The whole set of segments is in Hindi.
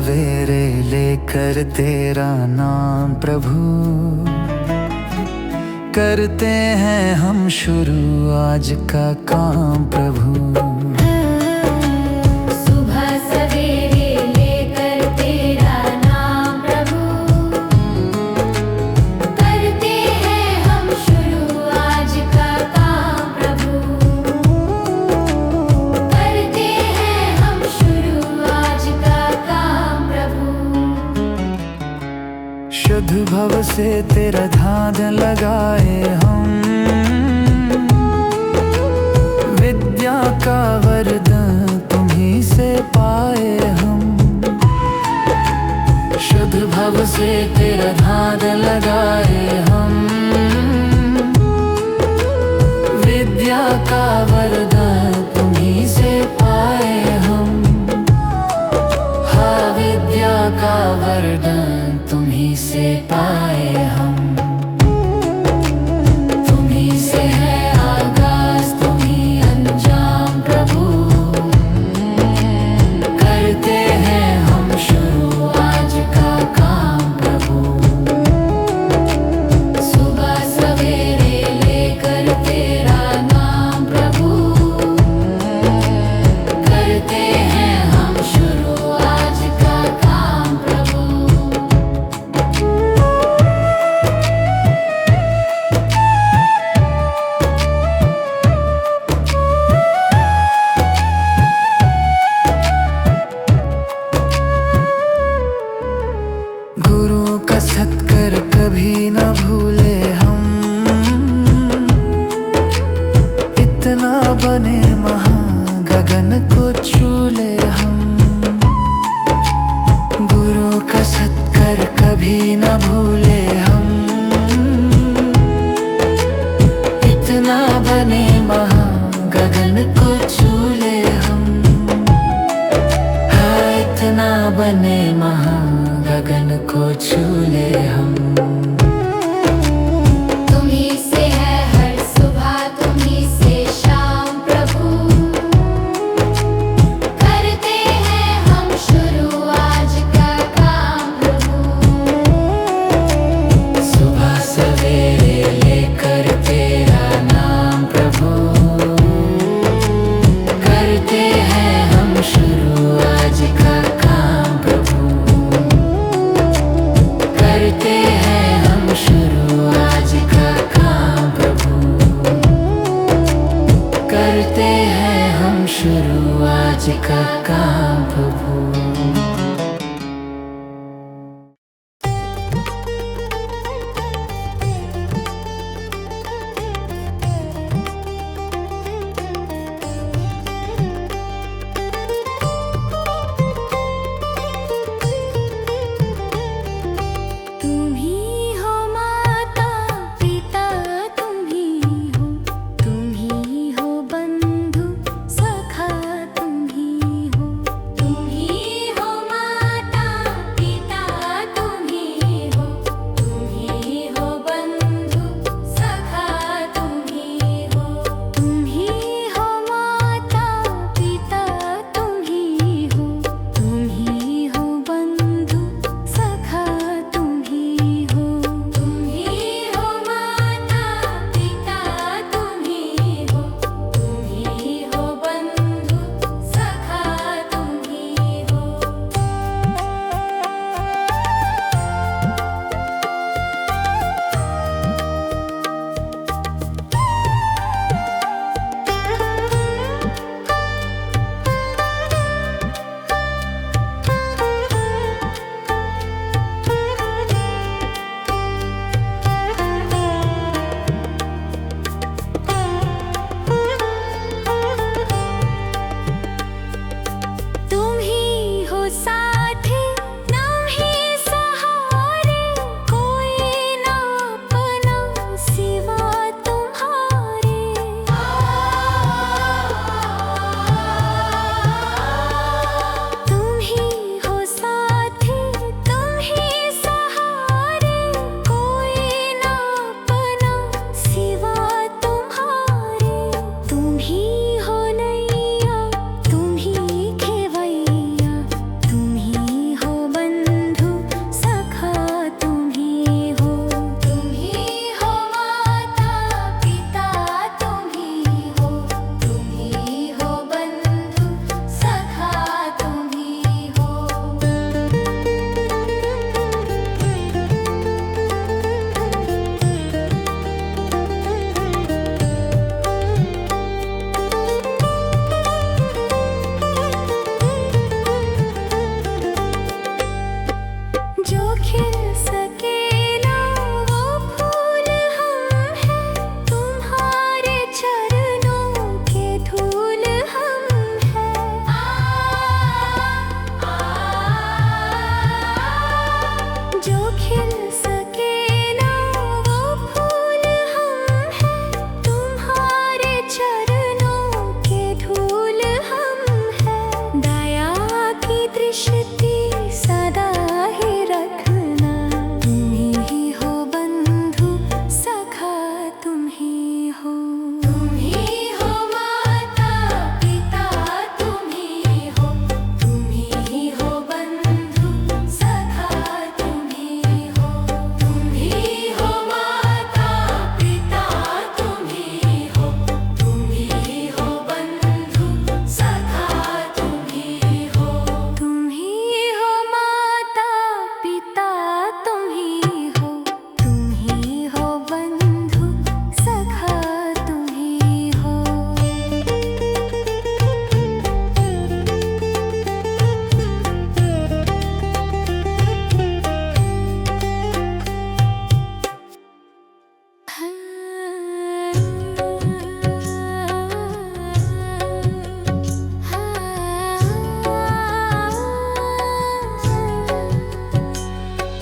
सवेरे लेकर तेरा नाम प्रभु, करते हैं हम शुरू आज का काम प्रभु। सुबह सवेरे लेकर तेरा नाम प्रभु, करते हैं हम शुरू आज का काम प्रभु, करते हैं हम शुरू आज का काम प्रभु। शुद्ध भव से तेरा ध्यान लगाए हम, विद्या का वरदान तुम्हीं से पाए हम। शुद्ध भव से तेरा ध्यान लगाए हम, विद्या का वरदान तुम्हीं से पाए हम। हाँ, विद्या का वरदान तुम्हीं से पाए हम। तुम्हीं से है आगाज, तुम्हीं अंजाम प्रभु, करते हैं हम शुरू आज का काम प्रभु। सुबह सवेरे लेकर तेरा नाम प्रभु, करते हैं हम शुरू आज का काम प्रभु। गुरु का सत्कर कभी न भूले हम, इतना बने महान गगन को छू ले हम। गुरु का सत्कर कभी न भूले हम, इतना बने महान गगन को छू ले हम। हाँ, इतना बने महान गगन को छू ले हम। तुम्हीं से है हर सुबह, तुम्हीं से शाम प्रभु, करते हैं हम शुरू आज का काम प्रभु। सुबह सवेरे लेकर तेरा नाम प्रभु, करते हैं हम शुरू आज का काम प्रभु, करते हैं हम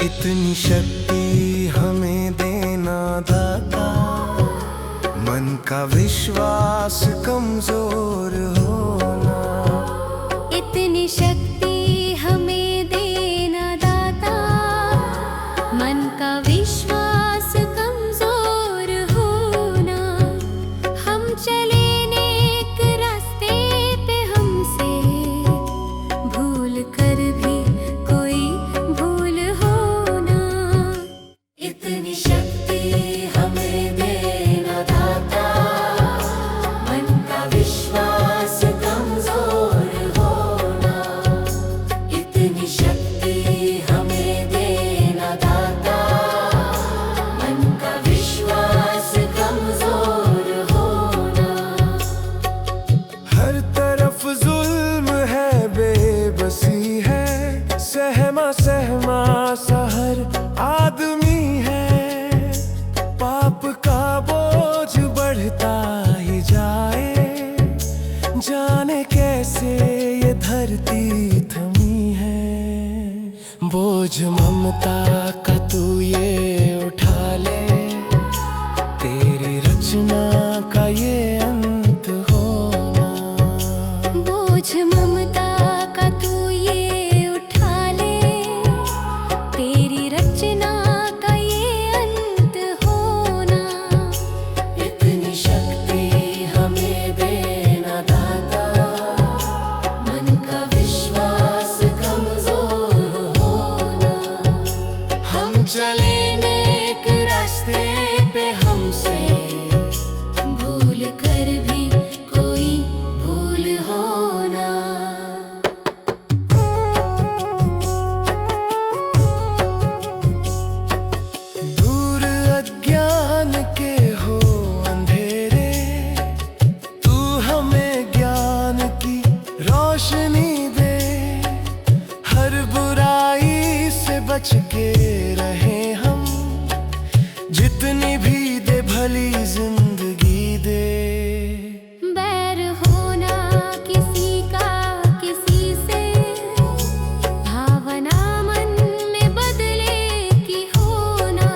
इतनी शक्ति हमें देना दाता, मन का विश्वास कमजोर होना। इतनी शक्ति हमें देना दाता, मन का विश्वास कमजोर होना। हम चले नेक रास्ते पे, हमसे भूल कर भी कोई भूल होना। इतनी शक्ति हमें देना दाता, मन का विश्वास कमजोर होना। इतनी शक्ति हमें देना दाता, मन का विश्वास कमजोर होना। हर तरफ जुल्म है, बेबसी है, सहमा सहमा सा हर आदमी है। पाप का बोझ बढ़ता ही जाए, जाने कैसे ये धरती थमी है। बोझ ममता का तू ये उठा ले, तेरी रचना का ये अंत होना। बोझ ममता का तू ये उठा ले, तेरी रचना का ये अंत होना। इतनी शक्ति हमें देना दाता, मन का विश्वास कमजोर होना। हम चले नेक रास्ते पे, हमसे भूल कर भी कोई भूल होना। दूर अज्ञान के हो अंधेरे, तू हमें ज्ञान की रोशनी दे। हर बुराई से बच के रहे हम, जितनी भी दे भली जिंदगी दे। बैर होना किसी का किसी से, भावना मन में बदले की होना।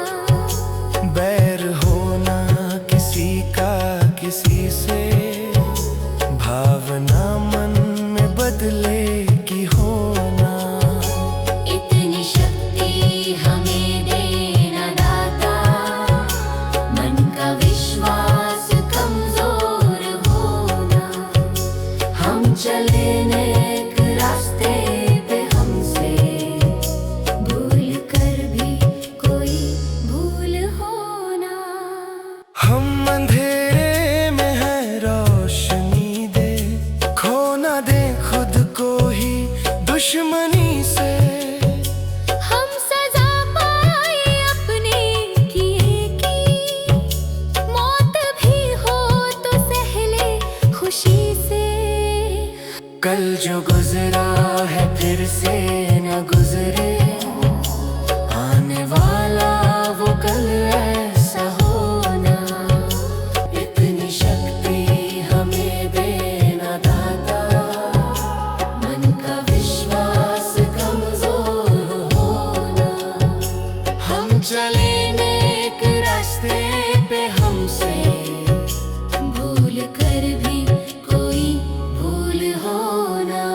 बैर होना किसी का किसी से, भावना मन में बदले की होना। इतनी शक्ति हमें देना दाता, मन का विश्वास कमजोर होना। हम चले नेक रास्ते पे, हमसे भूल कर भी कोई भूल होना। हम अंधेरे में है, रोशनी दे। खो ना दे खुद को ही दुश्मनी से। हम सजा पाए अपने किए की, मौत भी हो तो सह ले खुशी से। कल जो गुजरा है फिर से न गुजरे, आने वाला वो कल ऐसा होना। इतनी शक्ति हमें देना दाता, मन का विश्वास कमजोर होना। हम चले नेक रास्ते पे, हमसे भूल कर भी कोई भूल होना।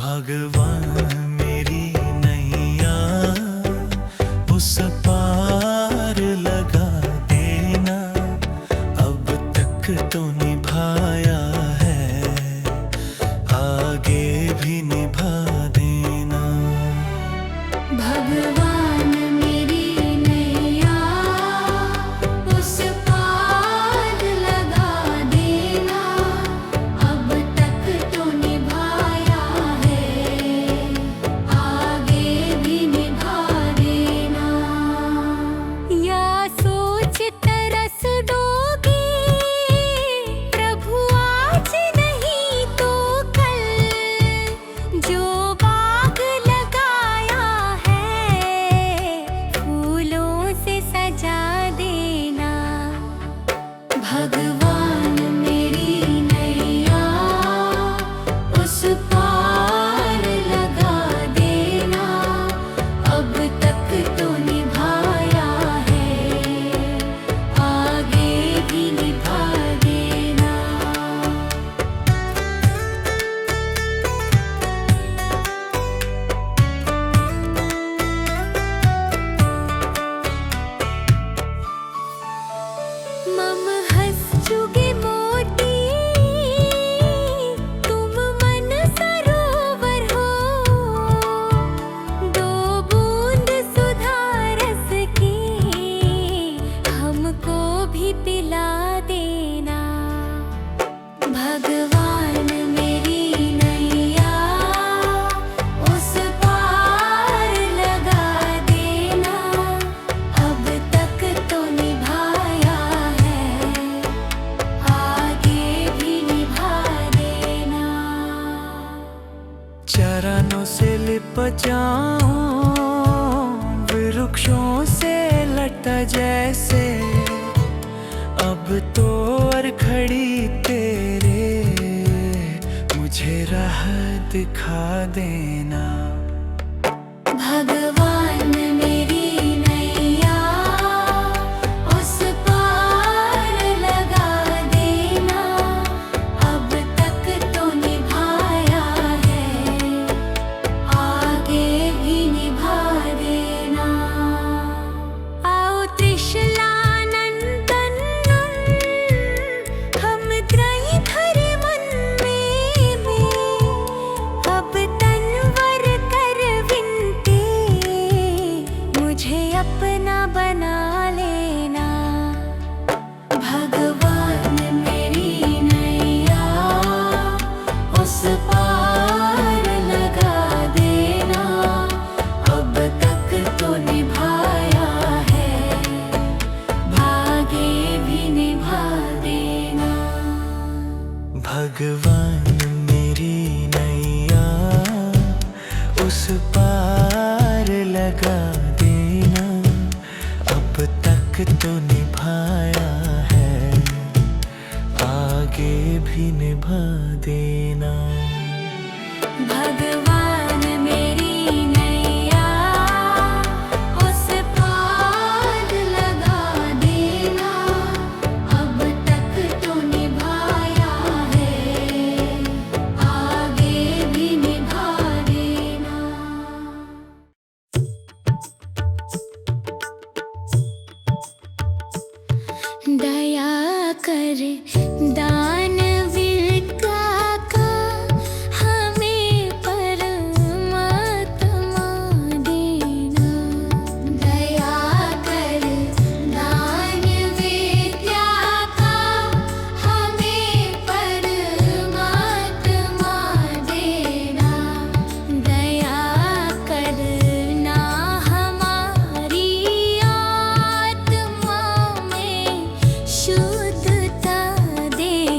भगवान मेरी नैया उस पार लगा देना, अब तक तो निभाया है, आगे भी निभा देना। भगवान मेरी नैया उस पार लगा देना, अब तक तो निभाया है, आगे भी निभा देना। जाऊं वृक्षों से लटा जैसे, अब तो और खड़ी तेरे मुझे राह दिखा देना। भगवान मेरी नैया उस पार लगा देना, अब तक तो निभाया है, आगे भी निभा देना। आओ त्रिशलानंदन हम त्रयी धरे मन में, अब तनवर कर विनते मुझे अपना बना लेना। भगवान मेरी नैया उस पार लगा देना, अब तक तो निभाया है, भागे भी निभा देना। भगवान मेरी नैया उस पार लगा देना, अब तक तो निभाया है, आगे भी निभा देना। भगवान मेरी नैया उस पार लगा देना, अब तक तो निभाया है, आगे भी निभा देना। दया कर दानवीर का हमें परमात्मा देना। दया कर दानवीर का हमें परमात्मा देना। दया करना हमारी आत्मा में शुद्धता देना।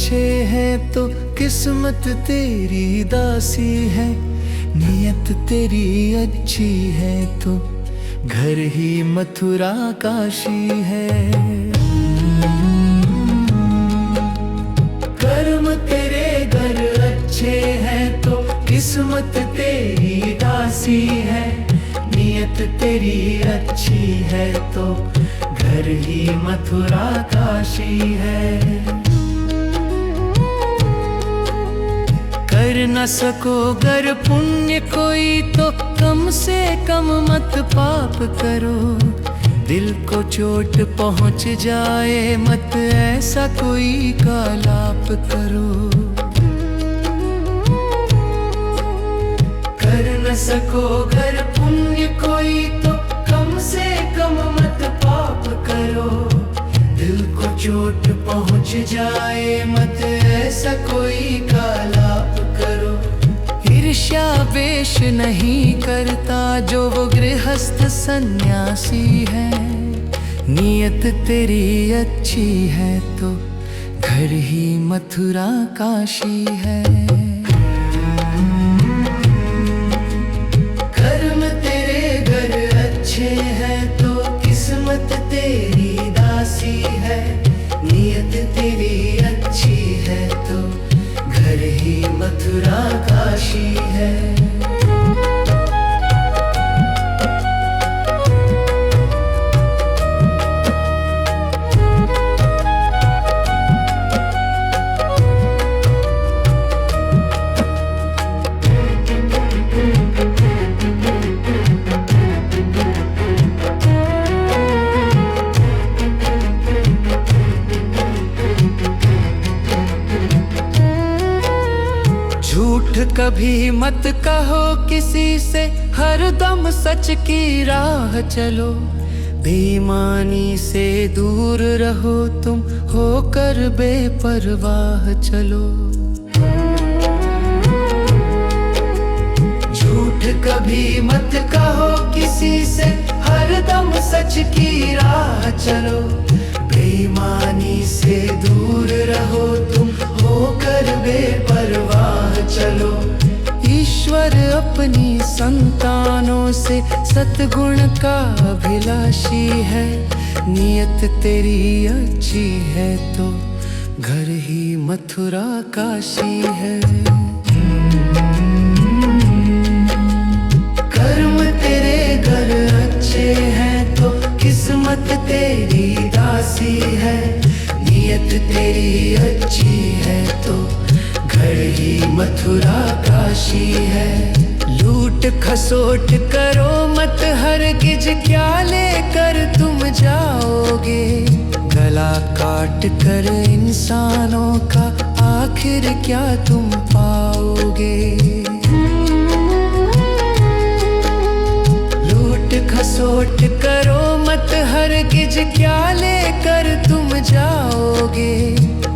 अच्छे हैं तो किस्मत तेरी दासी है, नियत तेरी अच्छी है तो घर ही मथुरा काशी है। कर्म तेरे घर अच्छे हैं तो किस्मत तेरी दासी है, नियत तेरी अच्छी है तो घर ही मथुरा काशी है। कर न सको गर पुण्य कोई तो कम से कम मत पाप करो, दिल को चोट पहुंच जाए मत ऐसा कोई कालाप करो। कर न सको गर पुण्य कोई तो कम से कम मत पाप करो, दिल को चोट पहुंच जाए मत ऐसा कोई कालाप करो। ईर्ष्या वेश नहीं करता जो वो गृहस्थ सन्यासी है, नियत तेरी अच्छी है तो घर ही मथुरा काशी है। कर्म तेरे घर अच्छे हैं तो किस्मत तेरी दासी है, नियत तेरी अच्छी है तो घर ही मथुरा काशी है। झूठ कभी मत कहो किसी से, हरदम सच की राह चलो, बेईमानी से दूर रहो तुम होकर बेपरवाह चलो। झूठ कभी मत कहो किसी से, हरदम सच की राह चलो, बेईमानी से दूर रहो तुम होकर बेपरवाह चलो। ईश्वर अपनी संतानों से सतगुण का अभिलाषी है, नियत तेरी अच्छी है तो घर ही मथुरा काशी है। कर्म तेरे घर अच्छे हैं तो किस्मत तेरी दासी है, नियत तेरी अच्छी है तो घर ही मथुरा काशी है। लूट खसोट करो मत हरगिज, क्या लेकर तुम जाओगे, गला काट कर इंसानों का आखिर क्या तुम पाओगे। लूट खसोट करो मत हरगिज, क्या लेकर तुम जाओगे,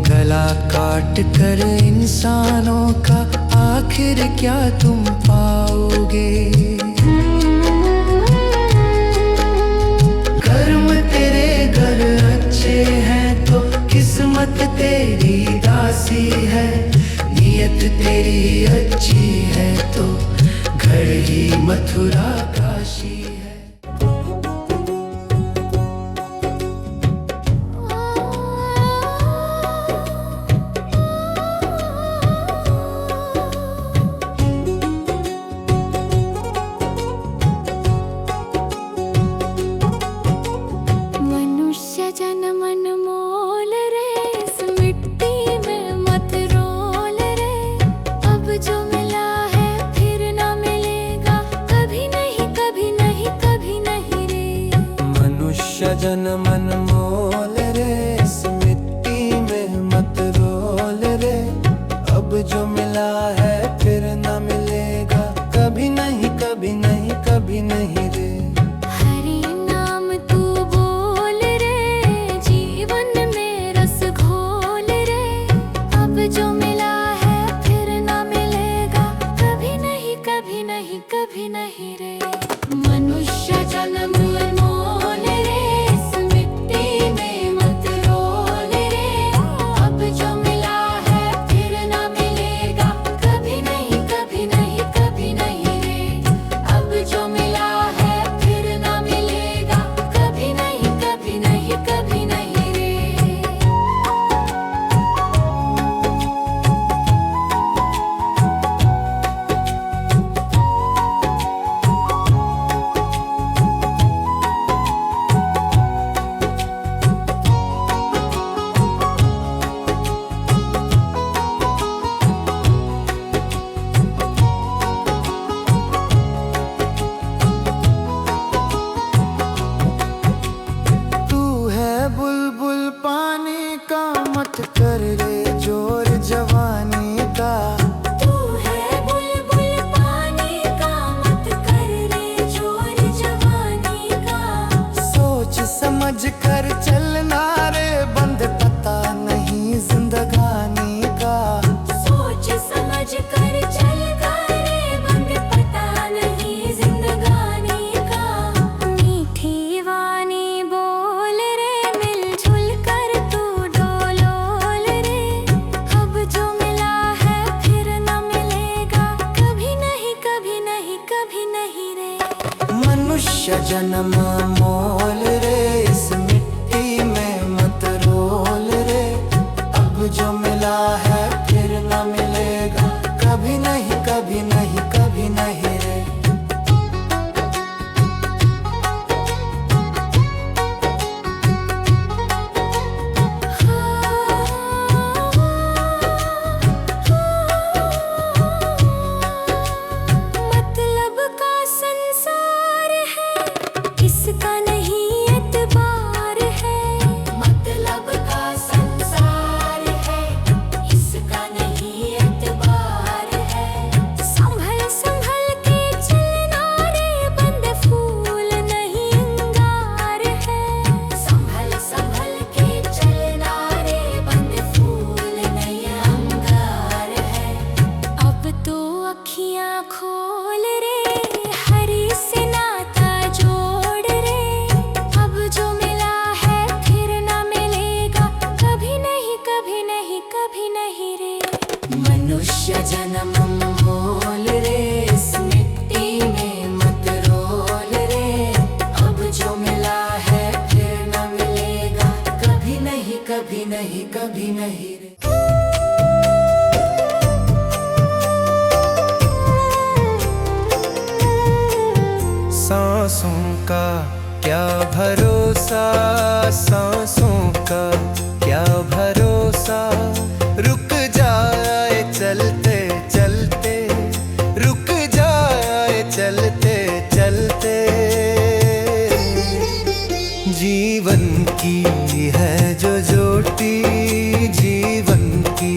गला काट कर इंसानों का आखिर क्या तुम पाओगे। कर्म तेरे घर अच्छे हैं तो किस्मत तेरी दासी है, नियत तेरी अच्छी है तो घर ही मथुरा काशी है। जन मन मोल रे, इस मिट्टी में मत रोल रे, अब जो मिला है फिर न मिलेगा, कभी नहीं कभी नहीं कभी नहीं रे। हरि नाम तू बोल रे, जीवन में रस घोल रे, अब जो मिला है फिर न मिलेगा, कभी नहीं कभी नहीं कभी नहीं रे। मनुष्य जन्म अनमोल रे, इस मिट्टी मनुष्य जन्म मोल रे, इस मिट्टी में मत रोल रे। अब जो मिला है फिर न मिलेगा, कभी नहीं कभी नहीं कभी नहीं रे। मतलब का संसार है, इसका नहीं एतबार है। मतलब का संसार है, इसका नहीं एतबार है। संभल संभल के चलना रे, बंद फूल नहीं अंगार है। संभल संभल के चलना रे, बंद फूल नहीं अंगार है। अब तो अखियां खोल रे, हरी से नाता जोड़ रे। अब जो मिला है फिर ना मिलेगा, कभी नहीं कभी नहीं कभी नहीं रे। मनुष्य जन्म मोल रे, इस मिट्टी में मत रोल रे। अब जो मिला है फिर ना मिलेगा, कभी नहीं कभी नहीं कभी नहीं रे। सांसों का क्या भरोसा, सांसों का क्या भरोसा। रुक जाए चलते चलते, रुक जाए चलते चलते। जीवन की है जो ज्योति, जीवन की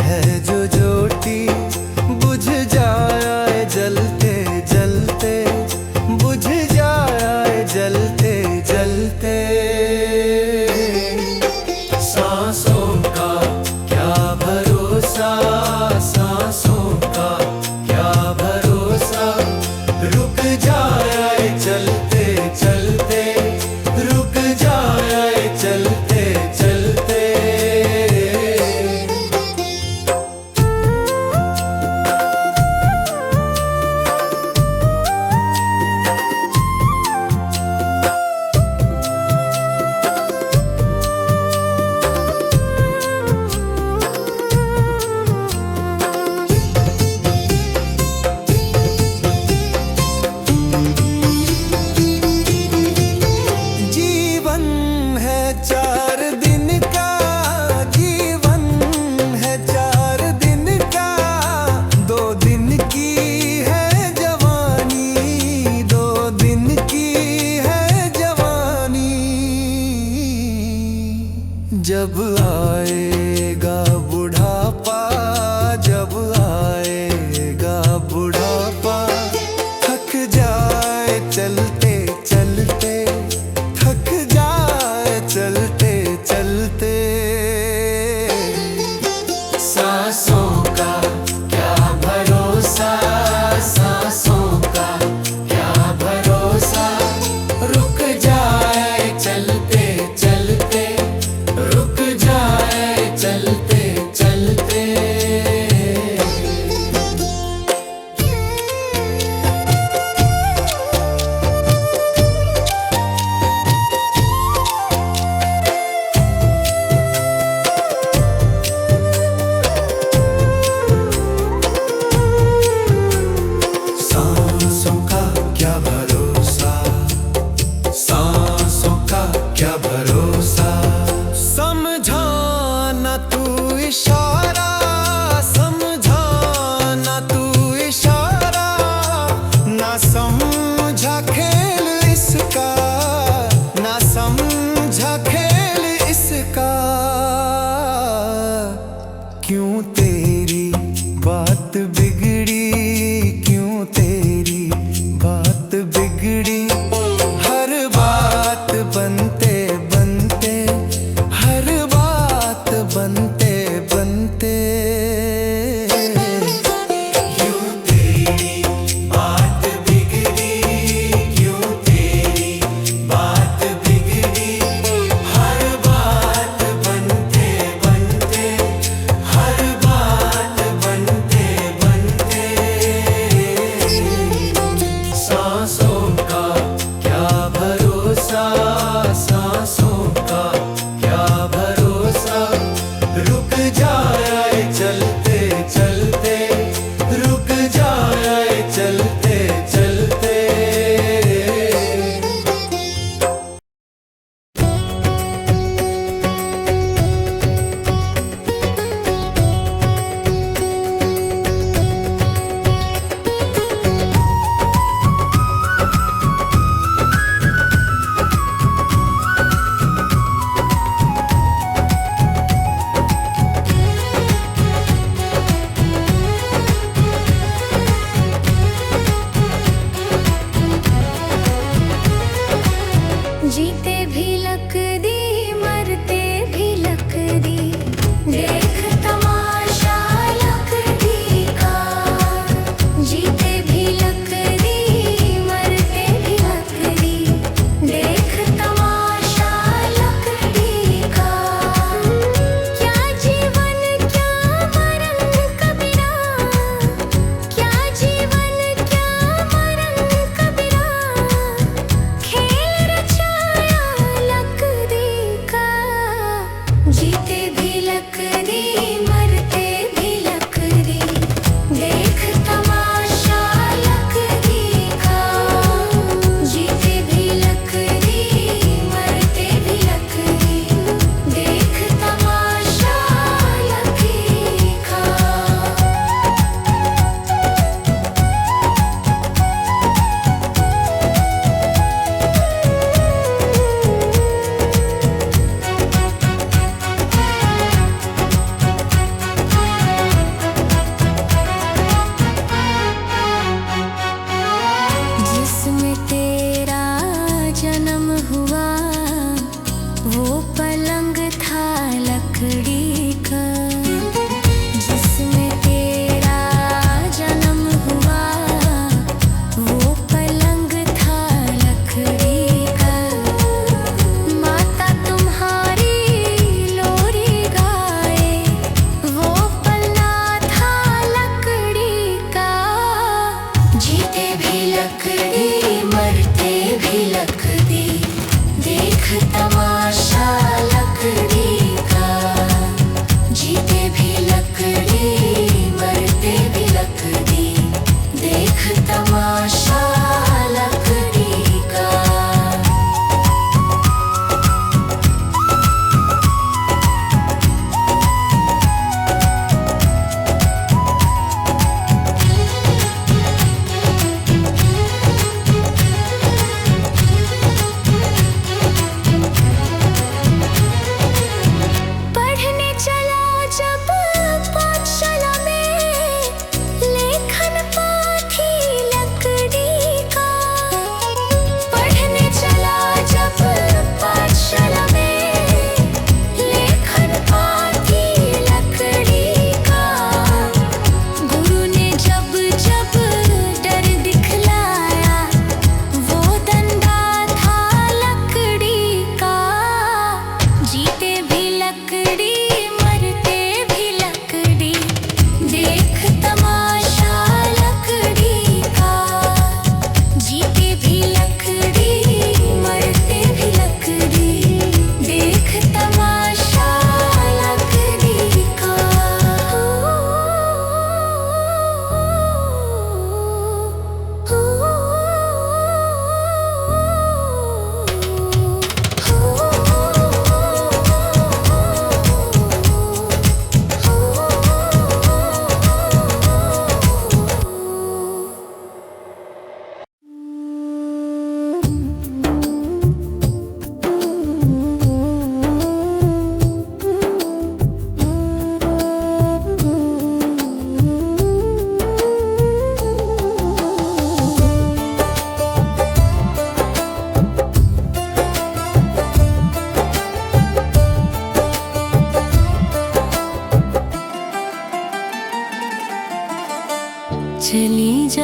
है जो ज्योति। बुझ जाए जलते जलते, बुझ जाए जलते जलते। सांसों का क्या भरोसा,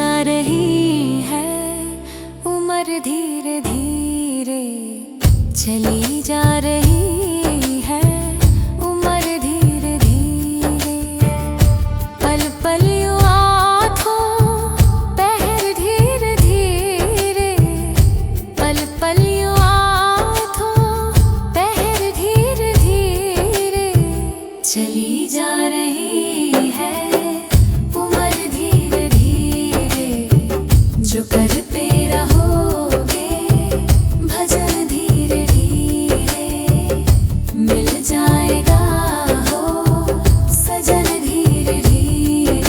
जा रही है उम्र धीरे धीरे चली जा रही है उम्र धीरे धीरे पल पल यूं आँखों पहर धीरे धीरे पल पल यूं आँखों पहर धीरे धीरे चली जा रही है उम्र धीरे धीरे जो करते रहोगे भजन धीरे धीरे मिल जाएगा हो सजन धीरे धीरे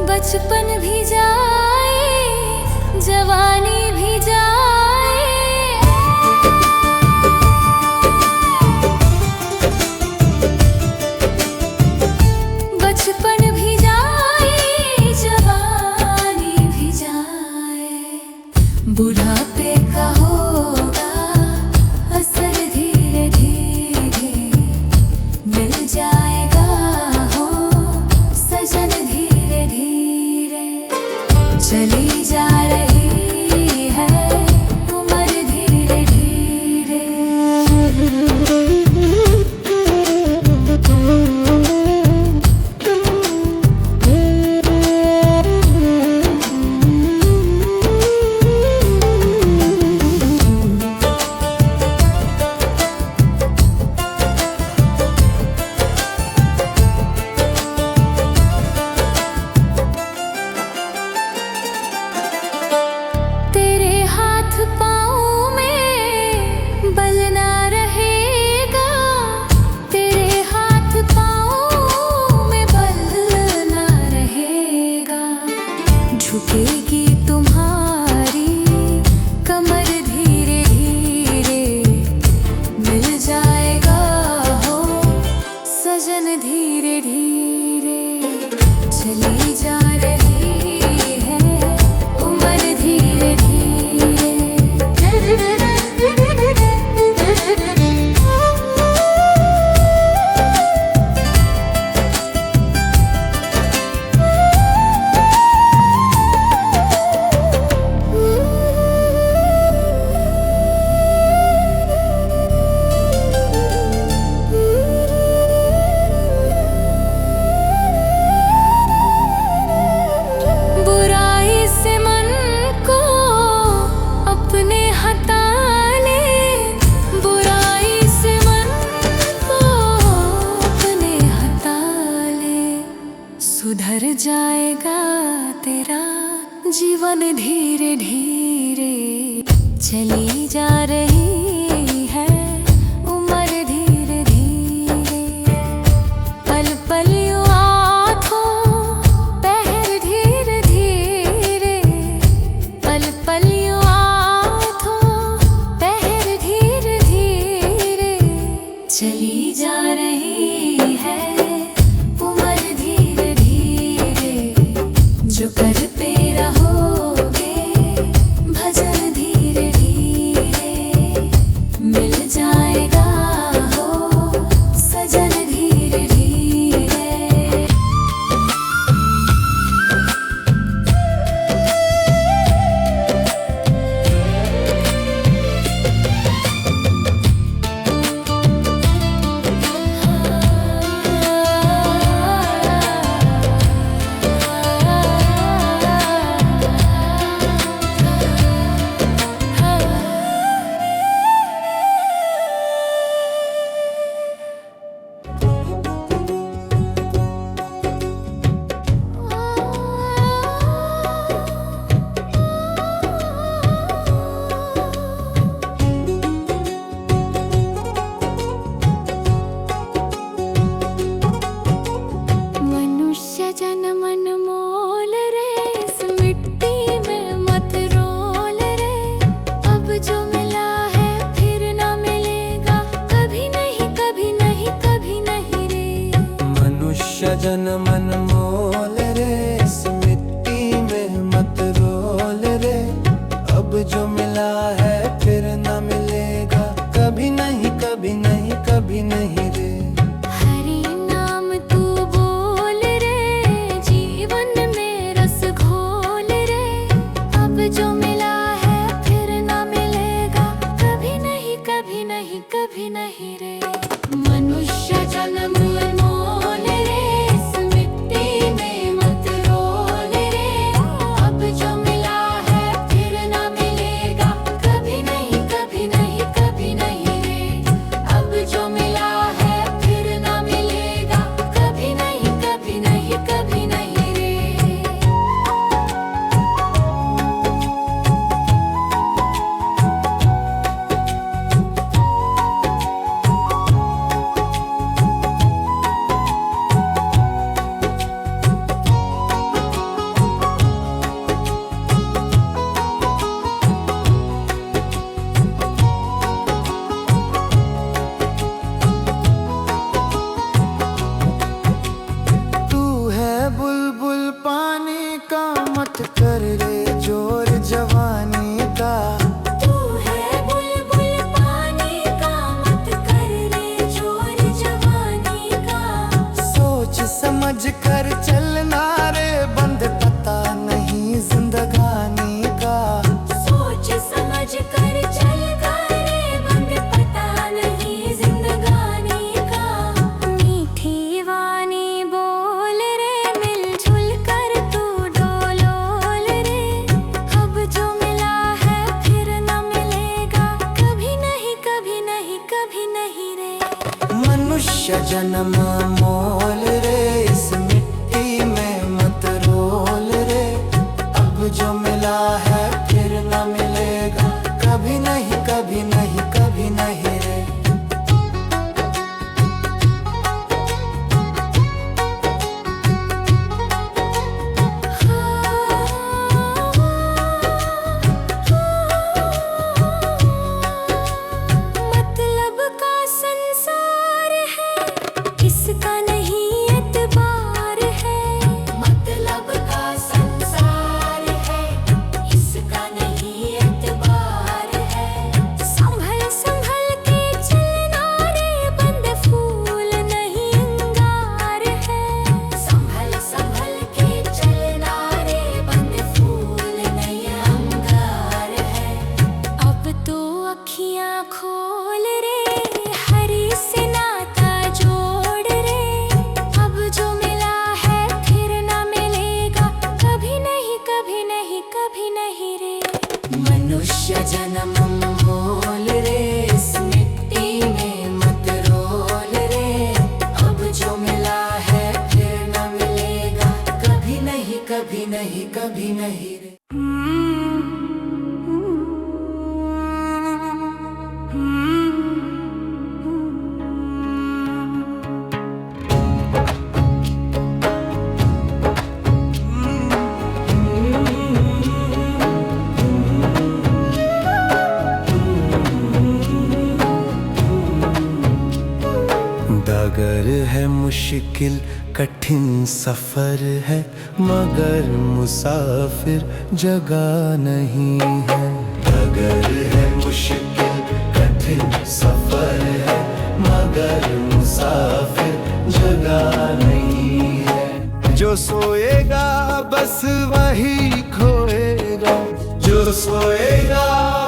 बचपन भी जाए जवानी भी जाए बचपन भी जाए जवानी भी जाए बुढ़ापे का होगा असर धीरे धीरे मिल जाएगा हो सजन धीरे धीरे चली जा रही है उम्र धीरे धीरे तेरे हाथ पाँव में बल ना रहेगा तेरे हाथ पाँव में बल ना रहेगा झुकेगी तुम्हारी कमर धीरे धीरे मिल जाएगा हो सजन धीरे धीरे चली जा रही है उम्र धीरे बुराई से मन को अपने हटा ले बुराई से मन को अपने हटा ले सुधर जाएगा तेरा जीवन धीरे धीरे चली जा रही है उम्र धीरे धीरे पल पल यूं आँखों पहर धीरे धीरे पल पल यूं आँखों पहर धीरे धीरे चली जा रही है उम्र धीरे धीरे जो करते रहोगे भजन धीरे धीरे जन्म अनमोल रे, इस मिट्टी में मत रोल रे। अब जो मिला है फिर न मिलेगा, कभी नहीं कभी नहीं कभी नहीं रे। हरि नाम तू बोल रे, जीवन में रस घोल रे। अब जो मिला है फिर ना मिलेगा, कभी नहीं कभी नहीं कभी नहीं रे। मनुष्य जन्म अनमोल रे, इस मिट्टी में मत रोल रे। अब जो मिला है फिर ना मिलेगा, कभी नहीं कभी नहीं कभी नहीं रे। अब जो मिला है फिर ना मिलेगा, कभी नहीं कभी नहीं कभी नहीं रे। तू है बुलबुल पानी का, मत कर रे जोर जवानी का। तू है बुलबुल पानी का, मत कर रे जोर जवानी का। सोच समझ कर चलना रे, बंद पता नहीं जिंदगानी का। सोच समझ कर चल रे, बंद पता नहीं जिंदगानी का। मीठी वाणी बोल रे, मिलजुल कर तू डोलोल रे। अब जो मिला है फिर न मिलेगा, कभी नहीं कभी नहीं कभी नहीं रे। मनुष्य जन्म मोल रे, इस मिट्टी में मत रोल रे। अब जो मिला है फिर न मिलेगा, कभी नहीं कभी नहीं कभी नहीं रे। मतलब का संसार है, इसका नहीं एतबार है। मतलब का संसार है, इसका नहीं एतबार है। संभल संभल के चलना रे, बंद फूल नहीं अंगार है। संभल संभल के चलना रे, बंद फूल नहीं अंगार है। अब तो अखियां खोल रे, हरि से नाता जोड़ रे। अब जो मिला है फिर ना मिलेगा, कभी नहीं कभी नहीं कभी नहीं रे। मनुष्य जन्म मोल रे, इस मिट्टी में मत रोल रे। अब जो मिला है फिर ना मिलेगा, कभी नहीं कभी नहीं कभी नहीं रे। डगर है मुश्किल कठिन सफर है, मगर मुसाफिर जगह नहीं है। डगर है मुश्किल कठिन सफर है, मगर मुसाफिर जगह नहीं है। जो सोएगा बस वही खोएगा, जो सोएगा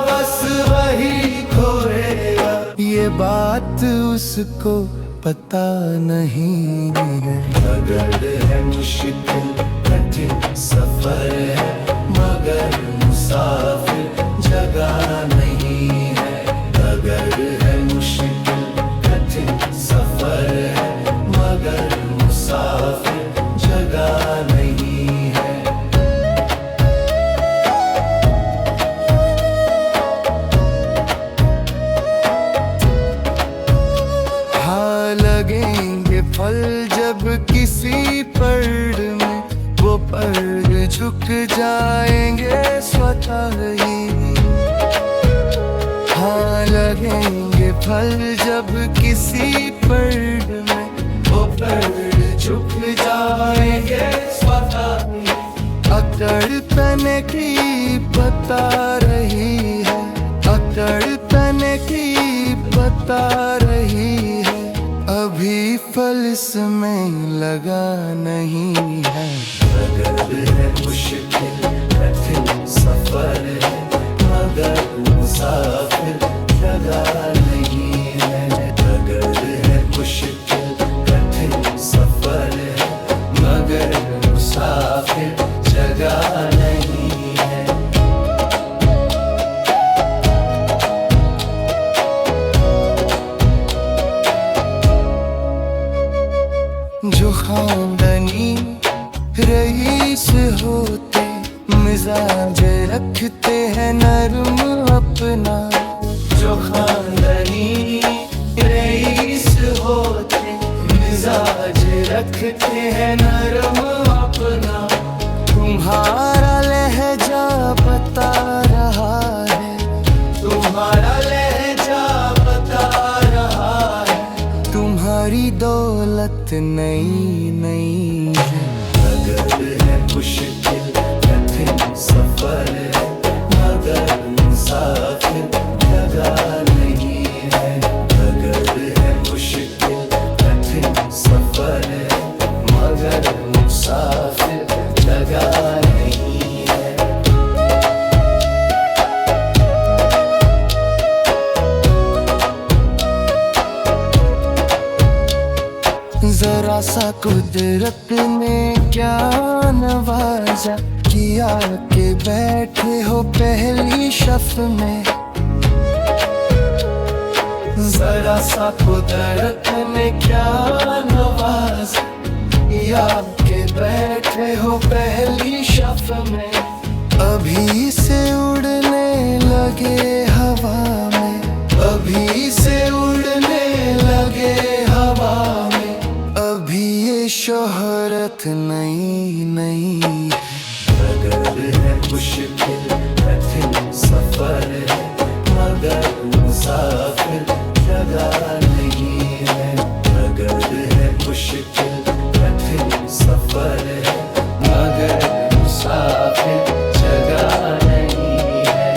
बस वही खोएगा। ये बात उसको पता नहीं है। डगर है मुश्किल कठिन सफर है, मगर मुसाफिर जगह नहीं है। डगर है मुश्किल कठिन सफर है, मगर मुसाफिर जगह नहीं है। लगेंगे फल जब किसी पेड़ में, वो पेड़ झुक जाएंगे स्वतः ही। हाँ लगेंगे फल जब किसी पेड़ में, वो पेड़ छुप जाएंगे स्वतः। अकड़ तने की बता रही है, अकड़ तने की बता रही है, अभी फल इसमें लगा नहीं है। अगर है मुश्किल कठिन सफर है, मगर मुसाफिर लगा नहीं है। अगर है मुश्किल कठिन सफर है, मगर मुसाफिर जगह नहीं है। जो खानदानी रईस होते, मिजाज रखते हैं नरम अपना। जो खानदानी रईस होते, मिजाज रखते हैं नरम अपना। तुम्हारा लहजा बता रहा है, तुम्हारा लहजा बता रहा है, तुम्हारी दौलत नई नई है। अगर है मुश्किल कठिन सफर है, मगर मुसाफिर जगह नहीं है। अगर है मुश्किल कठिन सफर है, मगर मुसाफिर जगह नहीं है। जरा सा कुदरत ने क्या नवाजा, किया के बैठे हो पहली शफ में। जरा सा कुदरत ने क्या नवाजा, किया के बैठे हो पहली शफ में। अभी से उड़ने लगे हवा में, अभी से उड़ने लगे हवा में, अभी ये शोहरत नई नई है। अगर है मुश्किल कठिन सफर है, मगर मुसाफिर जगह नहीं है। अगर है मुश्किल कठिन सफर है, मगर मुसाफिर जगह नहीं है।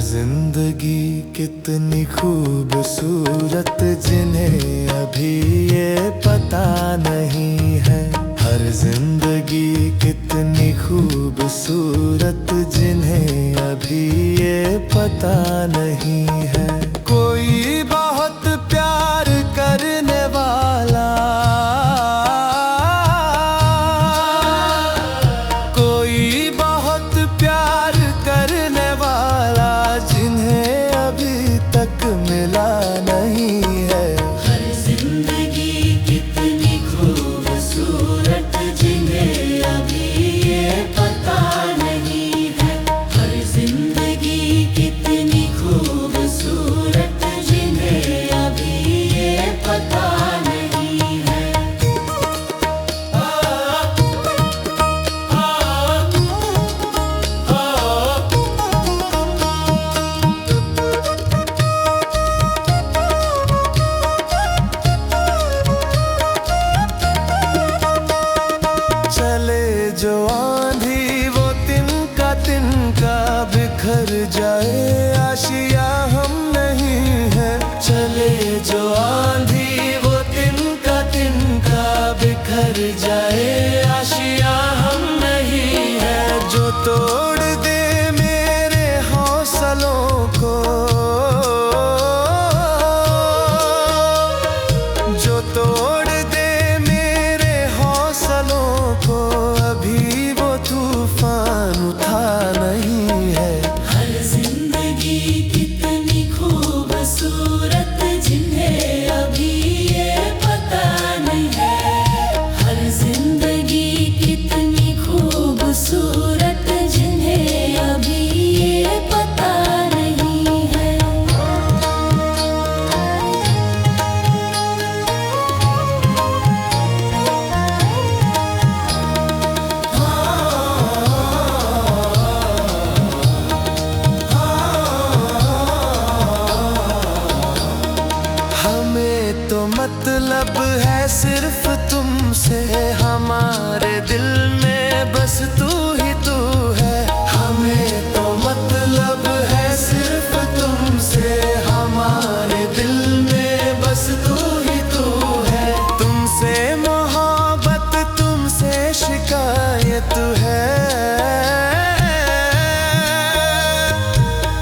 जिंदगी कितनी खूबसूरत जिन्हें अभी ये पता नहीं है। हर जिंदगी कितनी खूबसूरत जिन्हें अभी ये पता नहीं है। कोई बहुत प्यार करने वाला, कोई बहुत प्यार करने वाला जिन्हें अभी तक मिला नहीं है। हर जिंदगी कितनी खूबसूरत जिन्हें अभी ये पता नहीं है। हर जिंदगी कितनी खूबसूरत जिन्हें अभी ये पता नहीं है। चले जो आंधी वो तिनका बिखर जाए, आशिया हम नहीं है। चले जो आंधी वो तिनका बिखर जाए, आशिया हम नहीं है। जो तोड़ दे मेरे हौसलों को, जो तोड़ दे मेरे हौसलों को, अभी वो तूफान उठा नहीं है। हर जिंदगी तुमसे, हमारे दिल में बस तू ही तू है। हमें तो मतलब है सिर्फ तुमसे, हमारे दिल में बस तू ही तू है। तुमसे मोहब्बत, तुमसे शिकायत है,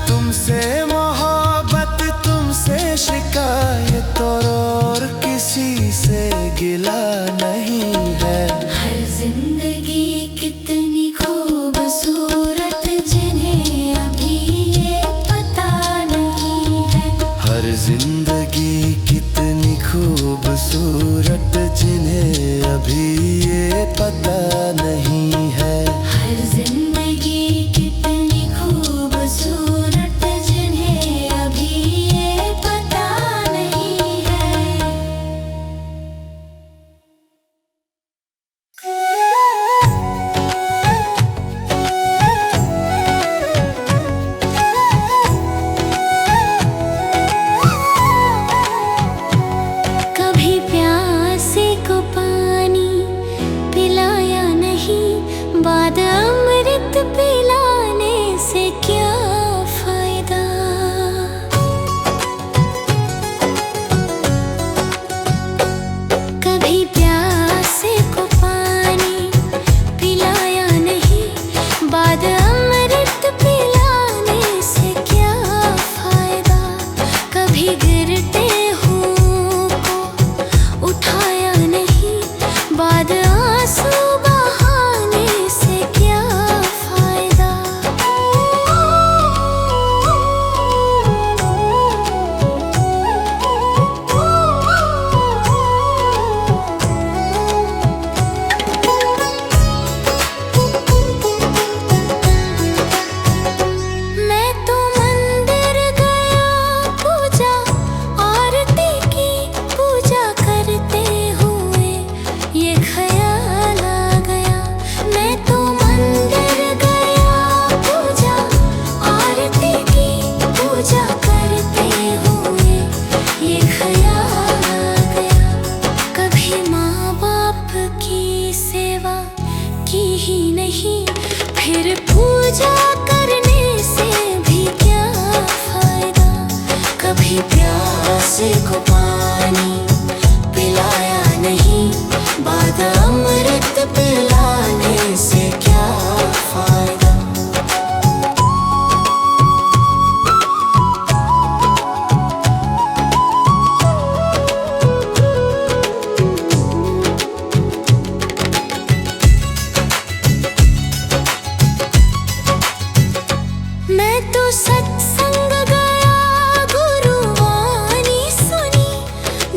तुमसे मोहब्बत, तुमसे शिकायत, और किसी से गिला नहीं है। हर जिंदगी कितनी खूबसूरत जिन्हें अभी ये पता नहीं है। हर जिंदगी कितनी खूबसूरत जिन्हें अभी ये पता नहीं है। हर जिंदगी कितनी खूबसूरत जिन्हें अभी ये पता नहीं है। कभी प्यासे को पानी पिलाया नहीं, बाद अमृत पिलाने से क्या फायदा। कभी प्यासे को पानी पिलाया नहीं, बाद अमृत पिलाने से क्या फायदा। कभी गिरते हुओं को उठाया नहीं, बाद आंसू बहाने से क्या फायदा। मैं तो मंदिर गया, पूजा आरती की, पूजा करते हुए ये ख्याल आ गया। मैं तो मंदिर गया, पूजा आरती की, पूजा करते हुए ये ख्याल आ गया। कभी माँ बाप की सेवा की ही नहीं, फिर पूजा करने से भी क्या फायदा। कभी प्यासे को पानी पिलाया नहीं, बाद अमृत पिलाने से क्या फायदा। मैं तो सत्संग गया, गुरुवाणी सुनी,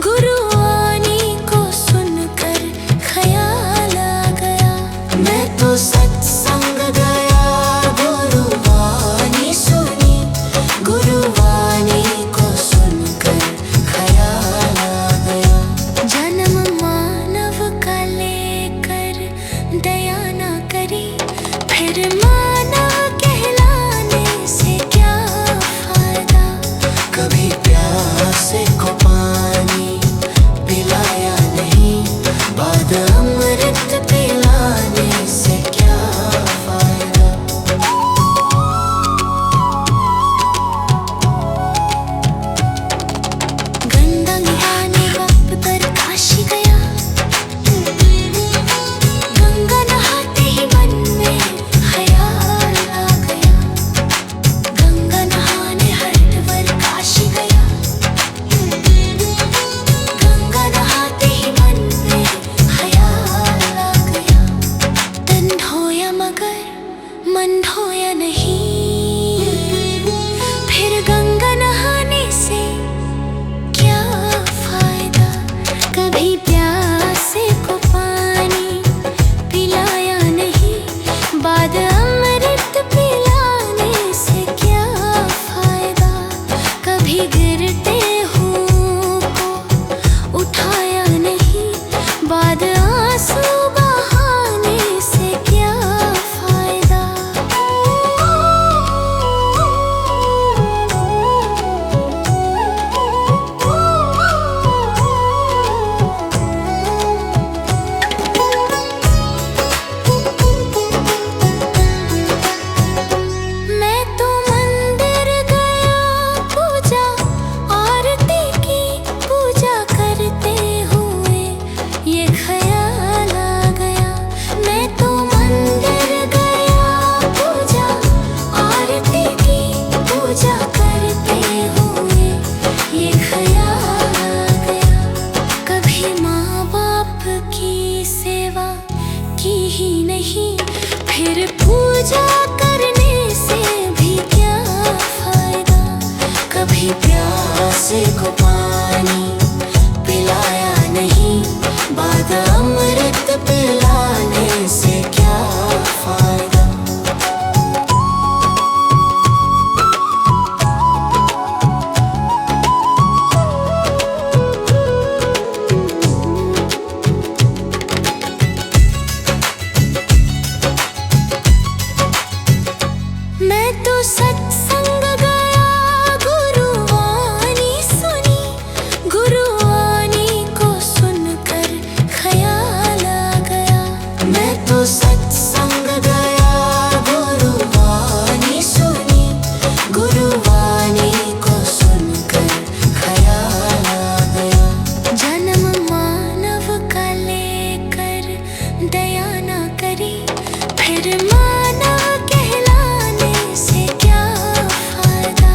गुरुवाणी को सुनकर ख्याल आ गया। मैं तो सत्संग गया, गुरुवाणी सुनी, गुरुवाणी को सुनकर ख्याल आ गया। जन्म मानव का लेकर दया ना करी, फिर मानव कहलाने से क्या फायदा। कभी प्यासे को पानी पिलाया नहीं, बाद अमृत पिलाने से क्या फायदा। गंगा नहाने बाप पर काशी गया, गंगा नहाते ही मन में ख्याल फिर पूजा करने से भी क्या फायदा। कभी प्यासे को पानी पिलाया नहीं, बाद अमृत पिलाने से क्या फायदा। मैं तो सत्संग गया, गुरुवाणी सुनी, गुरुवाणी को सुनकर ख्याल आ गया। मैं तो सत्संग गया, गुरुवाणी सुनी, गुरुवाणी को सुनकर ख्याल आ गया। जन्म मानव का लेकर दया न करी, फिर मानव कहलाने से क्या फायदा।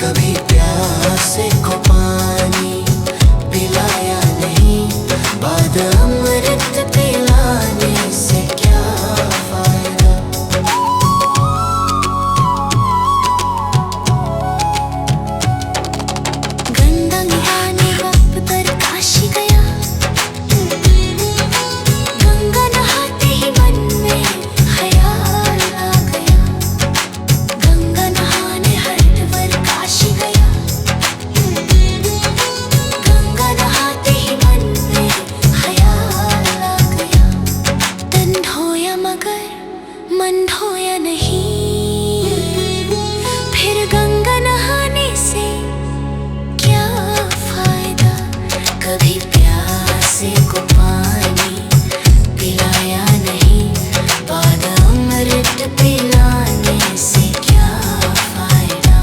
कभी प्यासे को पानी पिलाया नहीं, बाद अमृत पिलाने से क्या फायदा। गंगा नहाने वक्त पर काशी गया, गंगा नहाते ही मन में ख्याल आ गया। गंगा नहाने हरिद्वार काशी गया, गंगा नहाते ही मन में ख्याल आ गया। तन धोया मगर मन धोया नहीं, फिर गंगा नहाने से क्या फायदा। कभी प्यासे को पानी पिलाया नहीं, बाद अमृत पिलाने से क्या फायदा।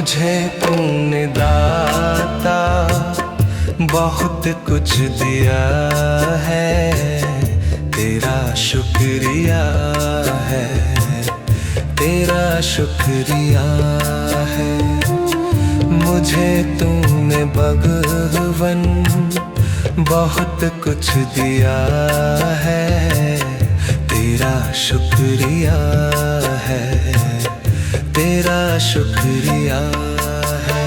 मुझे तूने दाता बहुत कुछ दिया है, तेरा शुक्रिया है, तेरा शुक्रिया है। मुझे तूने भगवन बहुत कुछ दिया है, तेरा शुक्रिया है, तेरा शुक्रिया है।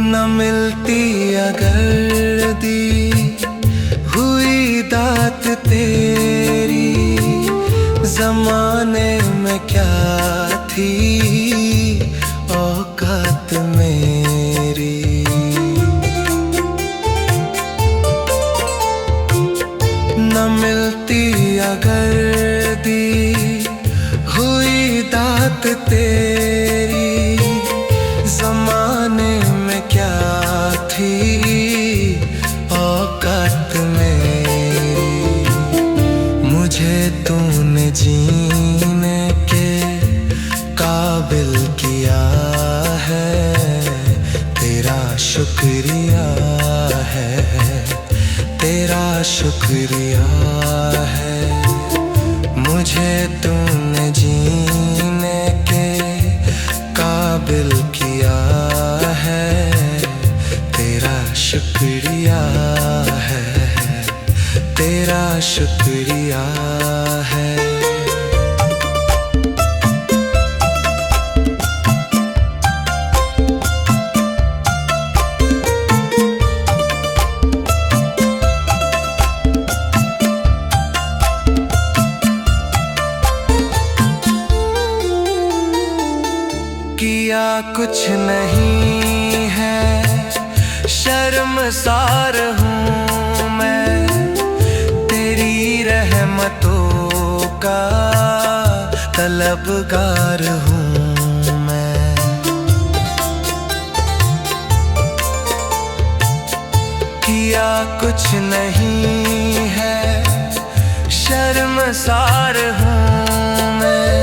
न मिलती अगर दी हुई दात तेरी, जमाने में क्या थी औकात मेरी। न मिलती अगर दी हुई दात तेरी, जमाने में क्या थी औकात मेरी। मुझे तूने जीने के काबिल किया है, तेरा शुक्रिया है, तेरा शुक्रिया है। मुझे तूने जीने के काबिल किया है, तेरा शुक्रिया है, तेरा शुक्रिया है। किया कुछ नहीं है, शर्मसार हूँ मैं, तेरी रहमतों का तलबगार हूँ मैं। किया कुछ नहीं है, शर्मसार हूँ मैं,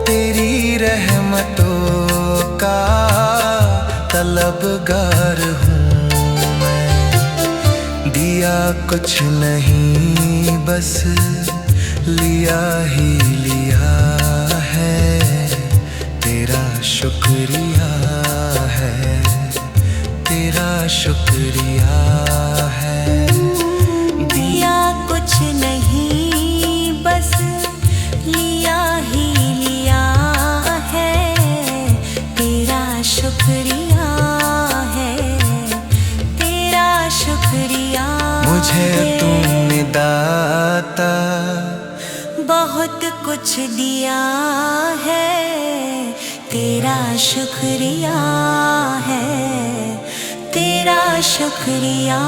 तेरी रहमतों का तलबगार हूँ मैं। दिया कुछ नहीं बस लिया ही लिया है, तेरा शुक्रिया है, तेरा शुक्रिया है। दिया कुछ नहीं बस लिया ही लिया है, तेरा शुक्रिया है, तेरा शुक्रिया। मुझे तूने दाता बहुत कुछ दिया है, तेरा शुक्रिया है, तेरा शुक्रिया